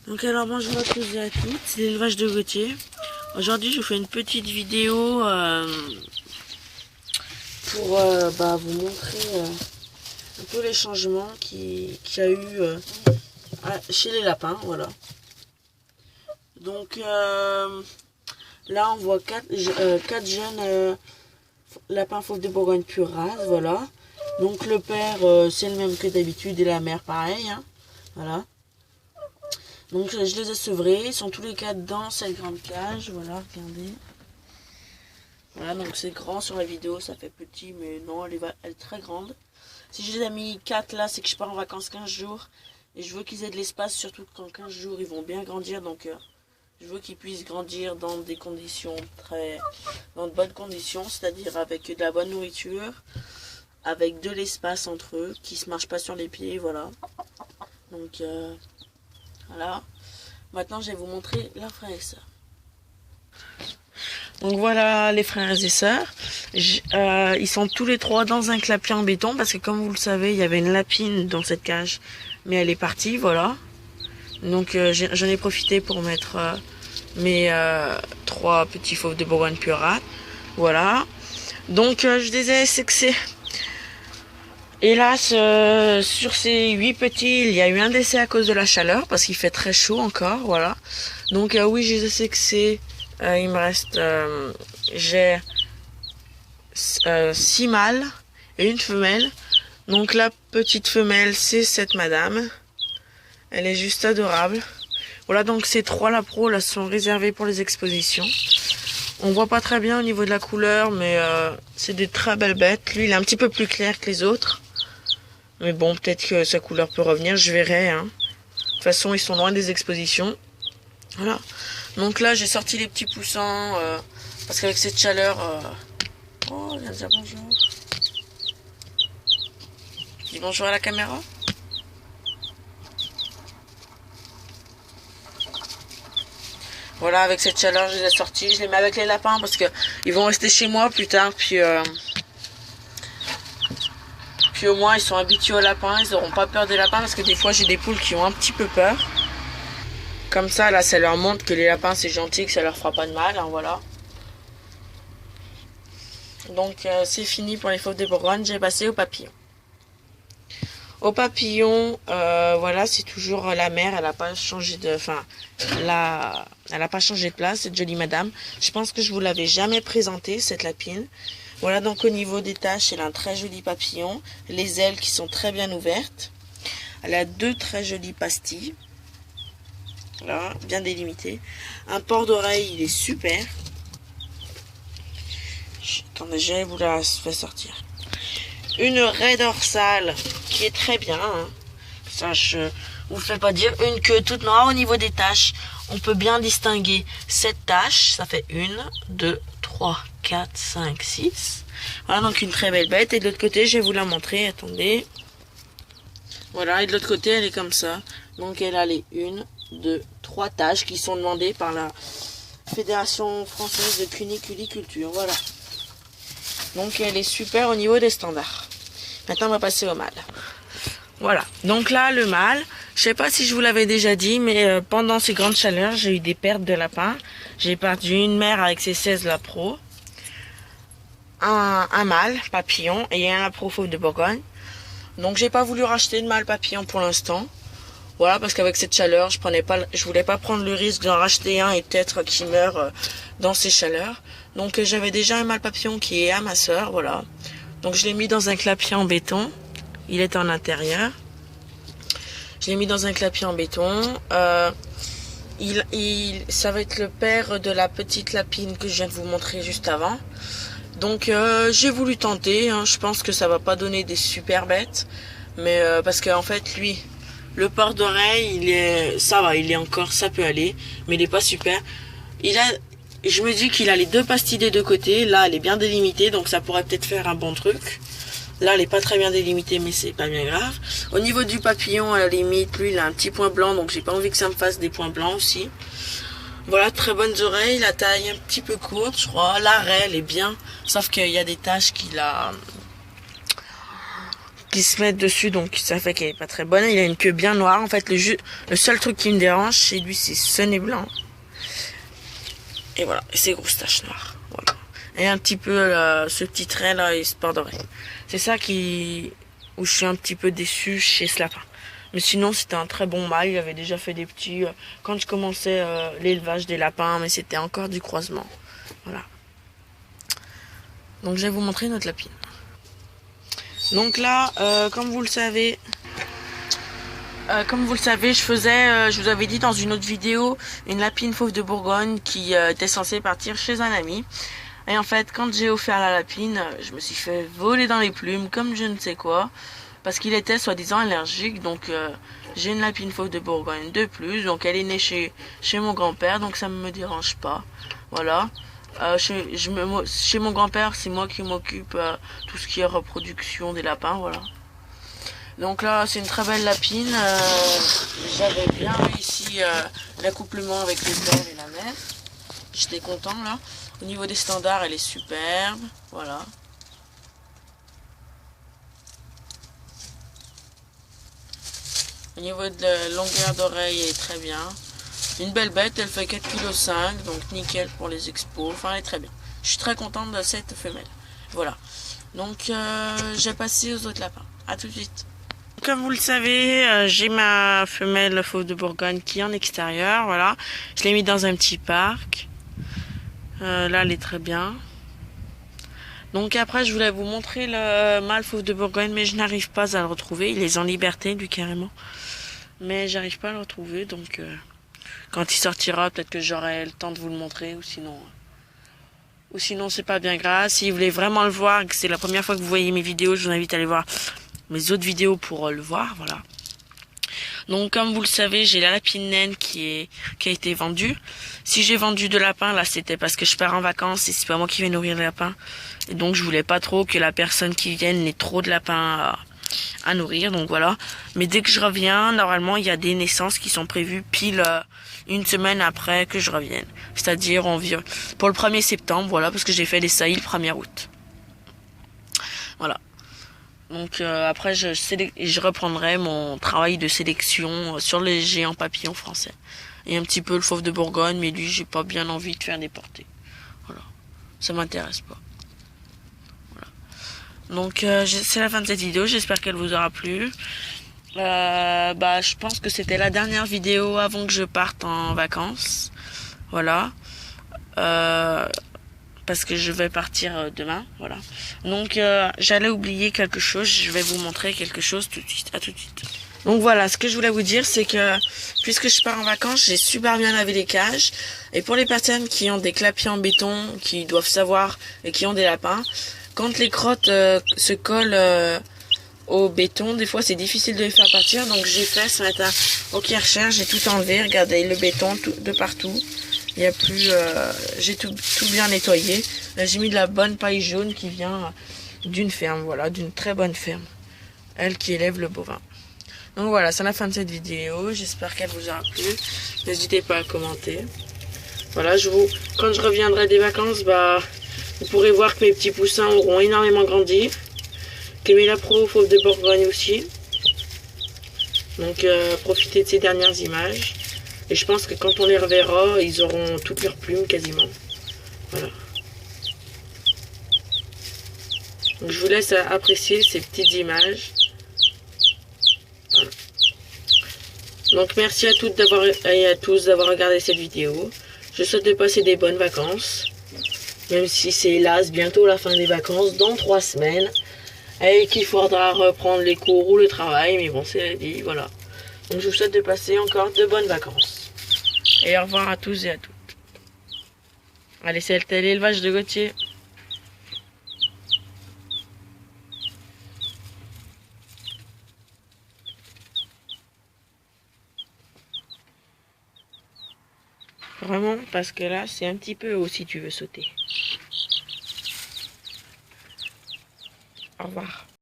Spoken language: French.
Donc alors bonjour à tous et à toutes, c'est l'élevage de Gauthier. Aujourd'hui je vous fais une petite vidéo pour vous montrer un peu les changements qu'il y a eu chez les lapins, voilà. Donc là on voit 4 jeunes lapins fauves de Bourgogne pure race, voilà. Donc le père c'est le même que d'habitude et la mère pareil, hein, voilà. Donc je les ai sevrés, ils sont tous les 4 dans cette grande cage, voilà, regardez. Voilà, donc c'est grand sur la vidéo, ça fait petit, mais non, elle est très grande. Si je les ai mis 4 là, c'est que je pars en vacances 15 jours. Et je veux qu'ils aient de l'espace, surtout qu'en 15 jours, ils vont bien grandir. Donc je veux qu'ils puissent grandir dans des conditions dans de bonnes conditions, c'est-à-dire avec de la bonne nourriture, avec de l'espace entre eux, qui se marchent pas sur les pieds, voilà. Donc voilà. Maintenant, je vais vous montrer leurs frères et sœurs. Donc voilà les frères et sœurs. Ils sont tous les 3 dans un clapier en béton parce que comme vous le savez, il y avait une lapine dans cette cage, mais elle est partie, voilà. Donc j'en ai profité pour mettre mes 3 petits fauves de Bourgogne pure race, voilà. Donc je les ai sexés. Hélas, sur ces 8 petits, il y a eu un décès à cause de la chaleur, parce qu'il fait très chaud encore, voilà. Donc oui, je les ai sexés. Il me reste, j'ai 6 mâles et une femelle. Donc la petite femelle, c'est cette madame. Elle est juste adorable. Voilà, donc ces 3 lapros là sont réservés pour les expositions. On voit pas très bien au niveau de la couleur, mais c'est des très belles bêtes. Lui, il est un petit peu plus clair que les autres. Mais bon, peut-être que sa couleur peut revenir, je verrai. Hein. De toute façon, ils sont loin des expositions. Voilà. Donc là, j'ai sorti les petits poussins. Parce qu'avec cette chaleur... Oh, viens dire bonjour. Dis bonjour à la caméra. Voilà, avec cette chaleur, je les ai sortis. Je les mets avec les lapins parce que ils vont rester chez moi plus tard. Puis au moins ils sont habitués aux lapins, ils n'auront pas peur des lapins parce que des fois j'ai des poules qui ont un petit peu peur. Comme ça là, ça leur montre que les lapins c'est gentil, que ça leur fera pas de mal, hein, voilà. Donc c'est fini pour les fauves de Bourgogne, j'ai passé au papillon. Au papillon, voilà, c'est toujours la mère, elle n'a pas changé de, elle a pas changé de place, cette jolie madame. Je pense que je vous l'avais jamais présentée, cette lapine. Voilà, donc au niveau des taches, elle a un très joli papillon. Les ailes qui sont très bien ouvertes. Elle a 2 très jolies pastilles. Voilà, bien délimitées. Un port d'oreille, il est super. Attendez, je vais vous la faire sortir. Une raie dorsale qui est très bien. Hein. Ça, je vous fais pas dire. Une queue toute noire au niveau des taches. On peut bien distinguer cette tache. Ça fait 1, 2, 3, 4, 5, 6. Voilà, donc une très belle bête. Et de l'autre côté, je vais vous la montrer. Attendez. Voilà, et de l'autre côté, elle est comme ça. Donc elle a les 1, 2, 3 taches qui sont demandées par la Fédération française de cuniculture. Voilà. Donc elle est super au niveau des standards. Maintenant, on va passer au mâle. Voilà. Donc là, le mâle, je sais pas si je vous l'avais déjà dit, mais pendant ces grandes chaleurs, j'ai eu des pertes de lapins. J'ai perdu une mère avec ses 16 lapros. Un mâle papillon et un lapro fauve de Bourgogne. Donc j'ai pas voulu racheter de mâle papillon pour l'instant. Voilà, parce qu'avec cette chaleur, je voulais pas prendre le risque d'en racheter un et peut-être qu'il meurt dans ces chaleurs. Donc j'avais déjà un mâle papillon qui est à ma soeur, voilà. Donc je l'ai mis dans un clapier en béton. Il est en intérieur. Je l'ai mis dans un clapier en béton. Ça va être le père de la petite lapine que je viens de vous montrer juste avant. Donc j'ai voulu tenter. Hein. Je pense que ça va pas donner des super bêtes. Mais parce qu'en fait, lui... Le port d'oreille, ça va, il est encore, ça peut aller, mais il est pas super. Je me dis qu'il a les 2 pastilles des 2 côtés. Là, elle est bien délimitée, donc ça pourrait peut-être faire un bon truc. Là, elle est pas très bien délimitée, mais c'est pas bien grave. Au niveau du papillon, à la limite, lui, il a un petit point blanc, donc j'ai pas envie que ça me fasse des points blancs aussi. Voilà, très bonnes oreilles, la taille un petit peu courte, je crois. L'arrêt, elle est bien, sauf qu'il y a des taches qu'il a qui se mettent dessus, donc ça fait qu'elle est pas très bonne. Il a une queue bien noire. En fait, le seul truc qui me dérange chez lui, c'est ce nez blanc. Et voilà, et ses grosses taches noires. Voilà. Et un petit peu ce petit trait là, il se porte doré. C'est ça où je suis un petit peu déçu chez ce lapin. Mais sinon, c'était un très bon mâle. Il avait déjà fait des petits quand je commençais l'élevage des lapins, mais c'était encore du croisement. Voilà. Donc je vais vous montrer notre lapine. Donc là, comme vous le savez, je vous avais dit dans une autre vidéo, une lapine fauve de Bourgogne qui était censée partir chez un ami. Et en fait, quand j'ai offert la lapine, je me suis fait voler dans les plumes, comme je ne sais quoi, parce qu'il était soi-disant allergique. Donc j'ai une lapine fauve de Bourgogne de plus, donc elle est née chez mon grand-père, donc ça ne me dérange pas. Voilà. Chez mon grand-père, c'est moi qui m'occupe tout ce qui est reproduction des lapins, voilà. Donc là, c'est une très belle lapine. J'avais bien réussi l'accouplement avec le père et la mère. J'étais content là. Au niveau des standards, elle est superbe, voilà. Au niveau de la longueur d'oreille, elle est très bien. Une belle bête, elle fait 4,5 kg, donc nickel pour les expos. Enfin, elle est très bien. Je suis très contente de cette femelle. Voilà. Donc, j'ai passé aux autres lapins. A tout de suite. Comme vous le savez, j'ai ma femelle fauve de Bourgogne qui est en extérieur. Voilà. Je l'ai mis dans un petit parc. Là, elle est très bien. Donc après, je voulais vous montrer le mâle fauve de Bourgogne, mais je n'arrive pas à le retrouver. Il est en liberté, lui, carrément. Mais j'arrive pas à le retrouver, donc... quand il sortira, peut-être que j'aurai le temps de vous le montrer, ou sinon c'est pas bien grave. Si vous voulez vraiment le voir, que c'est la première fois que vous voyez mes vidéos, je vous invite à aller voir mes autres vidéos pour le voir, voilà. Donc comme vous le savez, j'ai la lapine naine qui a été vendue. Si j'ai vendu de lapins, là c'était parce que je pars en vacances et c'est pas moi qui vais nourrir les lapins. Et donc je voulais pas trop que la personne qui vienne n'ait trop de lapins à nourrir, donc voilà. Mais dès que je reviens, normalement il y a des naissances qui sont prévues pile une semaine après que je revienne. C'est-à-dire environ pour le 1er septembre, voilà, parce que j'ai fait les saillies le 1er août. Voilà. Donc après je reprendrai mon travail de sélection sur les géants papillons français. Et un petit peu le fauve de Bourgogne, mais lui j'ai pas bien envie de faire des portées. Voilà. Ça m'intéresse pas. Donc c'est la fin de cette vidéo, j'espère qu'elle vous aura plu. Je pense que c'était la dernière vidéo avant que je parte en vacances. Voilà. Parce que je vais partir demain. Voilà. Donc j'allais oublier quelque chose, je vais vous montrer quelque chose tout de suite. À tout de suite. Donc voilà, ce que je voulais vous dire, c'est que puisque je pars en vacances, j'ai super bien lavé les cages. Et pour les personnes qui ont des clapiers en béton, qui doivent savoir et qui ont des lapins, quand les crottes se collent au béton, des fois c'est difficile de les faire partir. Donc j'ai fait ce matin au Kärcher, j'ai tout enlevé. Regardez le béton de partout. Il y a plus, j'ai tout bien nettoyé. Là j'ai mis de la bonne paille jaune qui vient d'une ferme, voilà, d'une très bonne ferme. Elle qui élève le bovin. Donc voilà, c'est la fin de cette vidéo. J'espère qu'elle vous aura plu. N'hésitez pas à commenter. Voilà, quand je reviendrai des vacances, vous pourrez voir que mes petits poussins auront énormément grandi. Que mes lapros fauves de Bourgogne aussi. Donc profitez de ces dernières images. Et je pense que quand on les reverra, ils auront toutes leurs plumes quasiment. Voilà. Donc je vous laisse apprécier ces petites images. Voilà. Donc merci à toutes et à tous d'avoir regardé cette vidéo. Je souhaite de passer des bonnes vacances. Même si c'est hélas bientôt la fin des vacances, dans 3 semaines. Et qu'il faudra reprendre les cours ou le travail. Mais bon, c'est la vie, voilà. Donc je vous souhaite de passer encore de bonnes vacances. Et au revoir à tous et à toutes. Allez, c'était l'élevage de Gauthier. Vraiment, parce que là, c'est un petit peu haut si tu veux sauter. Au revoir.